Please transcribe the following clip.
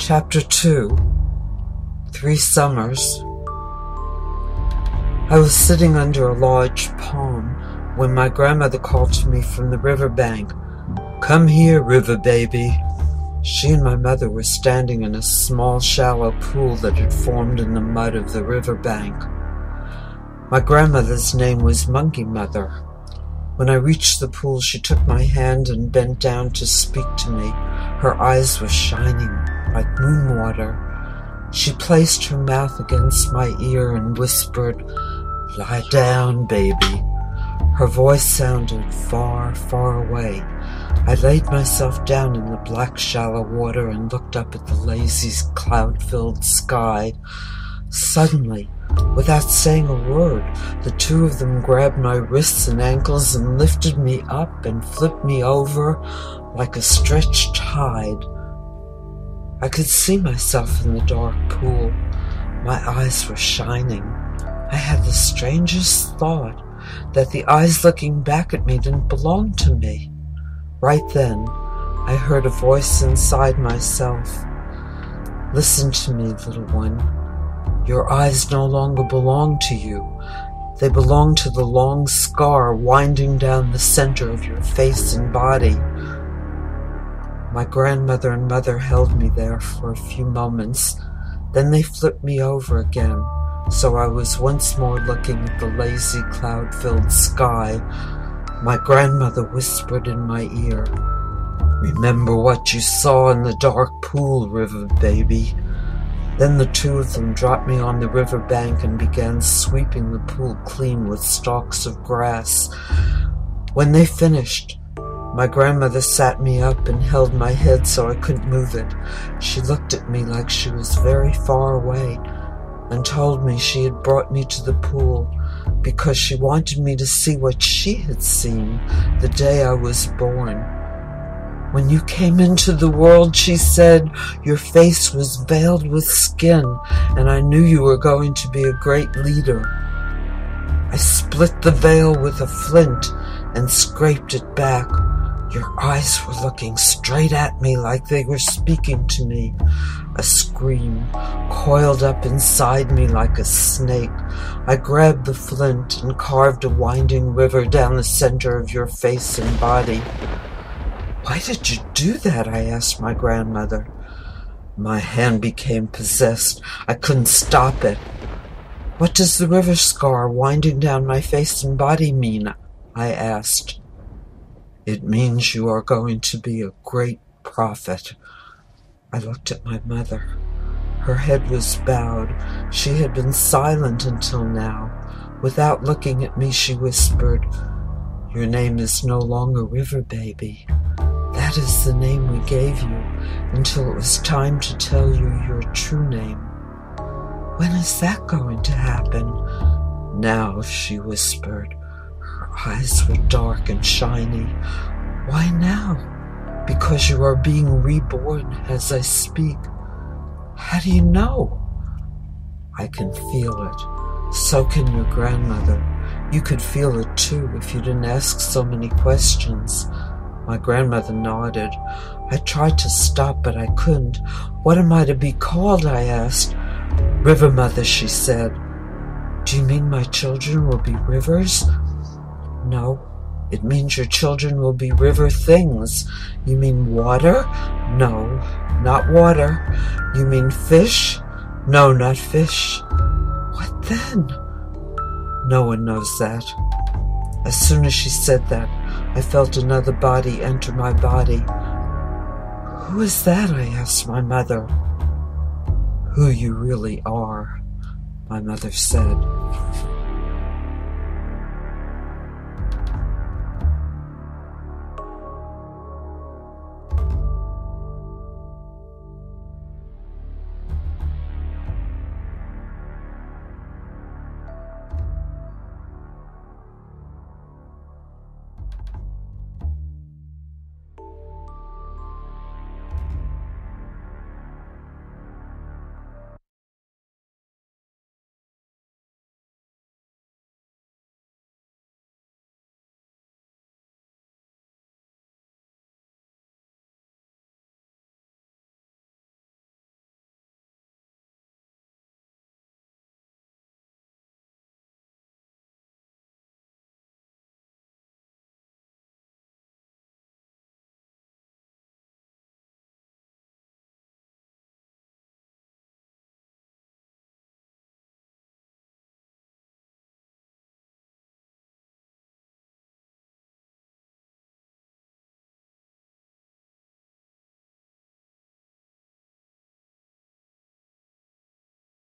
Chapter 2. 3 Summers. I was sitting under a large palm when my grandmother called to me from the river bank. "Come here, river baby." She and my mother were standing in a small shallow pool that had formed in the mud of the river bank. My grandmother's name was Monkey Mother. When I reached the pool, she took my hand and bent down to speak to me. Her eyes were shining like moon water. She placed her mouth against my ear and whispered, "Lie down, baby." Her voice sounded far, far away. I laid myself down in the black shallow water and looked up at the lazy cloud-filled sky. Suddenly, without saying a word, the two of them grabbed my wrists and ankles and lifted me up and flipped me over like a stretched tide. I could see myself in the dark pool. My eyes were shining. I had the strangest thought that the eyes looking back at me didn't belong to me. Right then, I heard a voice inside myself. "Listen to me, little one. Your eyes no longer belong to you. They belong to the long scar winding down the center of your face and body." My grandmother and mother held me there for a few moments. Then they flipped me over again, so I was once more looking at the lazy cloud-filled sky. My grandmother whispered in my ear, "Remember what you saw in the dark pool, river baby." Then the two of them dropped me on the river bank and began sweeping the pool clean with stalks of grass. When they finished, my grandmother sat me up and held my head so I couldn't move it. She looked at me like she was very far away and told me she had brought me to the pool because she wanted me to see what she had seen the day I was born. "When you came into the world," she said, "your face was veiled with skin, and I knew you were going to be a great leader." I split the veil with a flint and scraped it back. Your eyes were looking straight at me like they were speaking to me. A scream coiled up inside me like a snake. I grabbed the flint and carved a winding river down the center of your face and body. "Why did you do that?" I asked my grandmother. My hand became possessed. I couldn't stop it. "What does the river scar winding down my face and body mean?" I asked. "It means you are going to be a great prophet." I looked at my mother. Her head was bowed. She had been silent until now. Without looking at me, she whispered, "Your name is no longer River Baby. That is the name we gave you until it was time to tell you your true name." "When is that going to happen?" "Now," she whispered. Her eyes were dark and shiny. "Why now?" "Because you are being reborn as I speak." "How do you know?" "I can feel it. So can your grandmother. You could feel it too if you didn't ask so many questions." My grandmother nodded. I tried to stop, but I couldn't. "What am I to be called?" I asked. "River Mother," she said. "Do you mean my children will be rivers?" "No, it means your children will be river things." "You mean water?" "No, not water." "You mean fish?" "No, not fish." "What then?" "No one knows that." As soon as she said that, I felt another body enter my body. "Who is that?" I asked my mother. "Who you really are," my mother said.